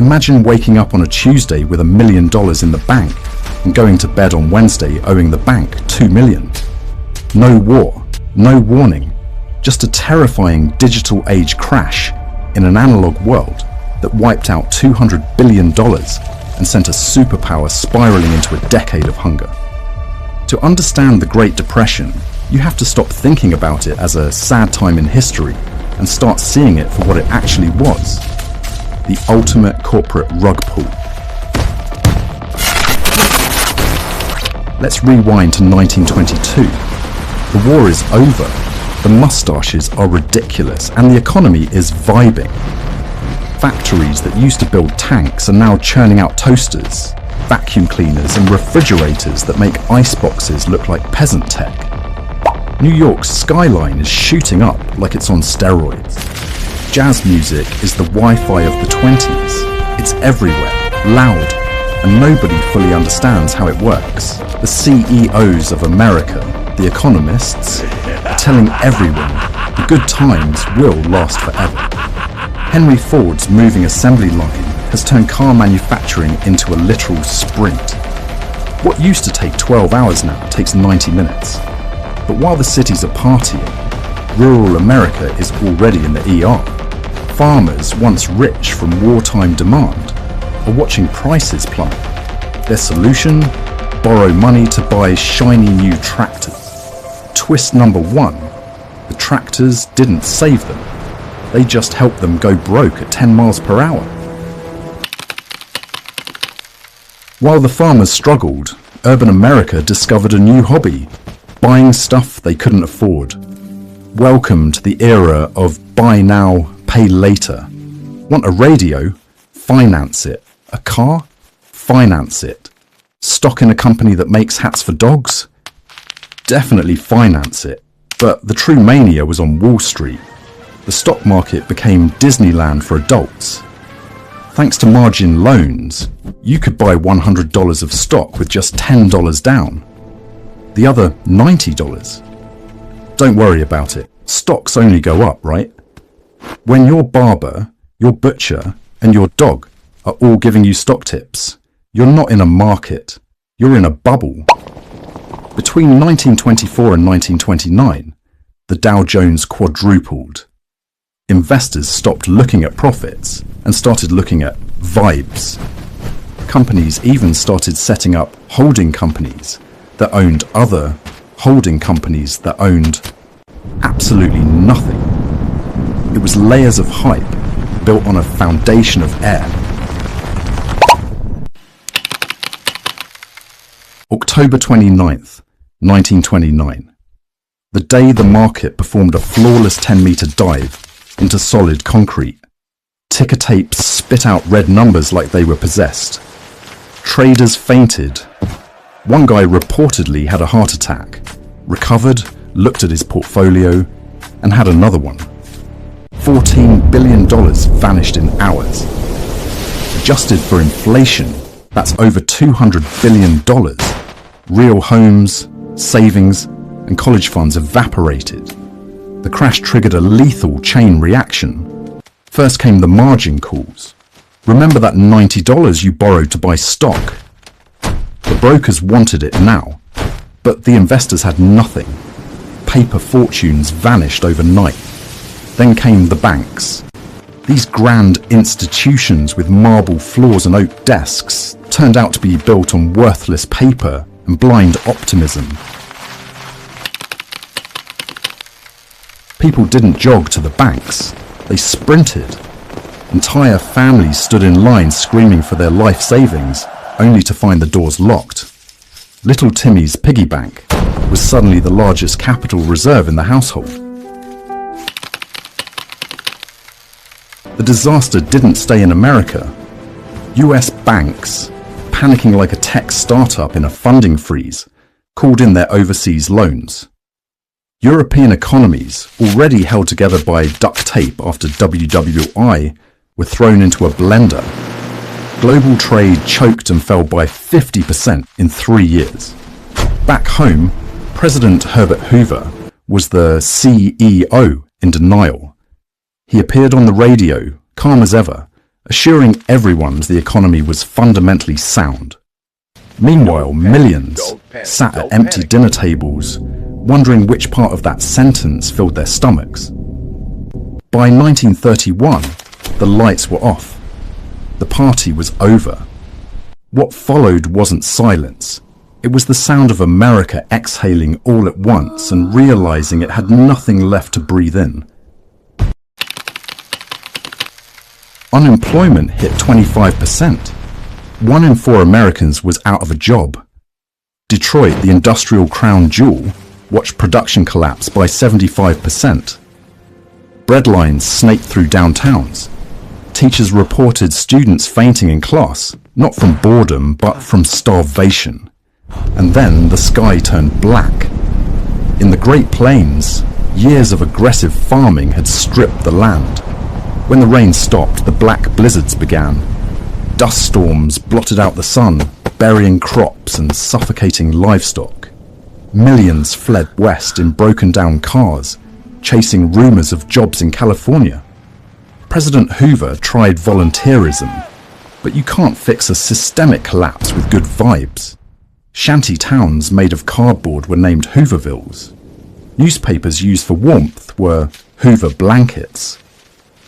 Imagine waking up on a Tuesday with $1 million in the bank and going to bed on Wednesday owing the bank $2 million. No war, no warning, just a terrifying digital age crash in an analog world that wiped out $200 billion and sent a superpower spiraling into a decade of hunger. To understand the Great Depression, you have to stop thinking about it as a sad time in history and start seeing it for what it actually was: the ultimate corporate rug pull. Let's rewind to 1922. The war is over, the mustaches are ridiculous, and the economy is vibing. Factories that used to build tanks are now churning out toasters, vacuum cleaners and refrigerators that make ice boxes look like peasant tech. New York's skyline is shooting up like it's on steroids. Jazz music is the Wi-Fi of the 20s. It's everywhere, loud, and nobody fully understands how it works. The CEOs of America, the economists, are telling everyone the good times will last forever. Henry Ford's moving assembly line has turned car manufacturing into a literal sprint. What used to take 12 hours now takes 90 minutes. But while the cities are partying, rural America is already in the ER. Farmers, once rich from wartime demand, are watching prices plummet. Their solution? Borrow money to buy shiny new tractors. Twist number one: the tractors didn't save them. They just helped them go broke at 10 miles per hour. While the farmers struggled, urban America discovered a new hobby: buying stuff they couldn't afford. Welcome to the era of buy now, pay later. Want a radio? Finance it. A car? Finance it. Stock in a company that makes hats for dogs? Definitely finance it. But the true mania was on Wall Street. The stock market became Disneyland for adults. Thanks to margin loans, you could buy $100 of stock with just $10 down. The other $90. Don't worry about it. Stocks only go up, right? When your barber, your butcher, and your dog are all giving you stock tips, you're not in a market. You're in a bubble. Between 1924 and 1929, the Dow Jones quadrupled. Investors stopped looking at profits and started looking at vibes. Companies even started setting up holding companies that owned other holding companies that owned absolutely nothing. It was layers of hype built on a foundation of air. October 29th, 1929. The day the market performed a flawless 10-meter dive into solid concrete. Ticker tapes spit out red numbers like they were possessed. Traders fainted. One guy reportedly had a heart attack, recovered, looked at his portfolio, and had another one. $14 billion vanished in hours. Adjusted for inflation, that's over $200 billion. Real homes, savings, and college funds evaporated. The crash triggered a lethal chain reaction. First came the margin calls. Remember that $90 you borrowed to buy stock? The brokers wanted it now, but the investors had nothing. Paper fortunes vanished overnight. Then came the banks. These grand institutions with marble floors and oak desks turned out to be built on worthless paper and blind optimism. People didn't jog to the banks, they sprinted. Entire families stood in line screaming for their life savings, only to find the doors locked. Little Timmy's piggy bank was suddenly the largest capital reserve in the household. The disaster didn't stay in America. US banks, panicking like a tech startup in a funding freeze, called in their overseas loans. European economies, already held together by duct tape after WWI, were thrown into a blender. Global trade choked and fell by 50% in 3 years. Back home, President Herbert Hoover was the CEO in denial. He appeared on the radio, calm as ever, assuring everyone the economy was fundamentally sound. Meanwhile, millions sat at empty dinner tables, wondering which part of that sentence filled their stomachs. By 1931, the lights were off. The party was over. What followed wasn't silence. It was the sound of America exhaling all at once and realizing it had nothing left to breathe in. Unemployment hit 25%. 1 in 4 Americans was out of a job. Detroit, the industrial crown jewel, watched production collapse by 75%. Bread lines snaked through downtowns. Teachers reported students fainting in class, not from boredom, but from starvation. And then the sky turned black. In the Great Plains, years of aggressive farming had stripped the land. When the rain stopped, the black blizzards began. Dust storms blotted out the sun, burying crops and suffocating livestock. Millions fled west in broken-down cars, chasing rumors of jobs in California. President Hoover tried volunteerism, but you can't fix a systemic collapse with good vibes. Shanty towns made of cardboard were named Hoovervilles. Newspapers used for warmth were Hoover blankets.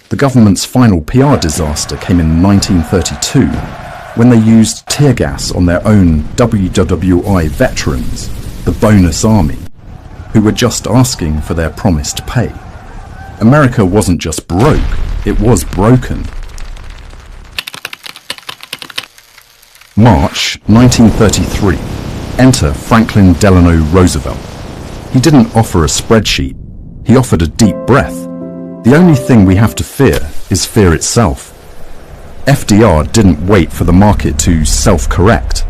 The government's final PR disaster came in 1932, when they used tear gas on their own WWI veterans, the Bonus Army, who were just asking for their promised pay. America wasn't just broke, it was broken. March 1933. Enter Franklin Delano Roosevelt. He didn't offer a spreadsheet, he offered a deep breath. The only thing we have to fear is fear itself. FDR didn't wait for the market to self-correct.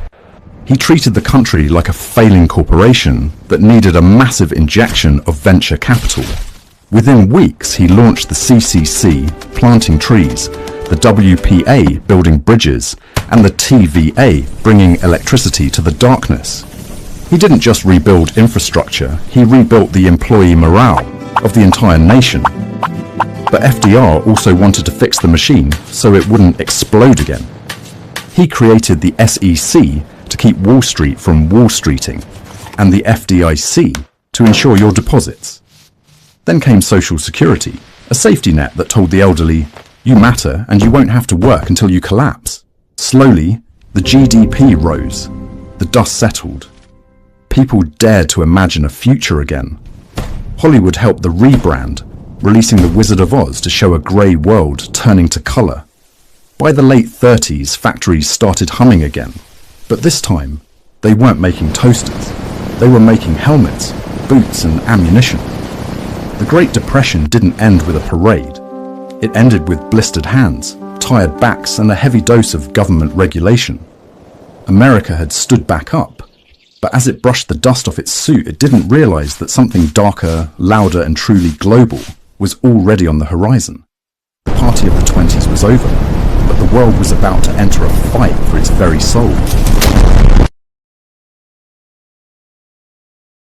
He treated the country like a failing corporation that needed a massive injection of venture capital. Within weeks, he launched the CCC, planting trees, the WPA, building bridges, and the TVA, bringing electricity to the darkness. He didn't just rebuild infrastructure, he rebuilt the employee morale of the entire nation. But FDR also wanted to fix the machine so it wouldn't explode again. He created the SEC to keep Wall Street from Wall Streeting, and the FDIC to ensure your deposits. Then came Social Security, a safety net that told the elderly, you matter and you won't have to work until you collapse. Slowly, the GDP rose, the dust settled. People dared to imagine a future again. Hollywood helped the rebrand, releasing The Wizard of Oz to show a grey world turning to colour. By the late 30s, factories started humming again, but this time, they weren't making toasters. They were making helmets, boots and ammunition. The Great Depression didn't end with a parade. It ended with blistered hands, tired backs and a heavy dose of government regulation. America had stood back up, but as it brushed the dust off its suit, it didn't realise that something darker, louder and truly global was already on the horizon. The party of the 20s was over, but the world was about to enter a fight for its very soul.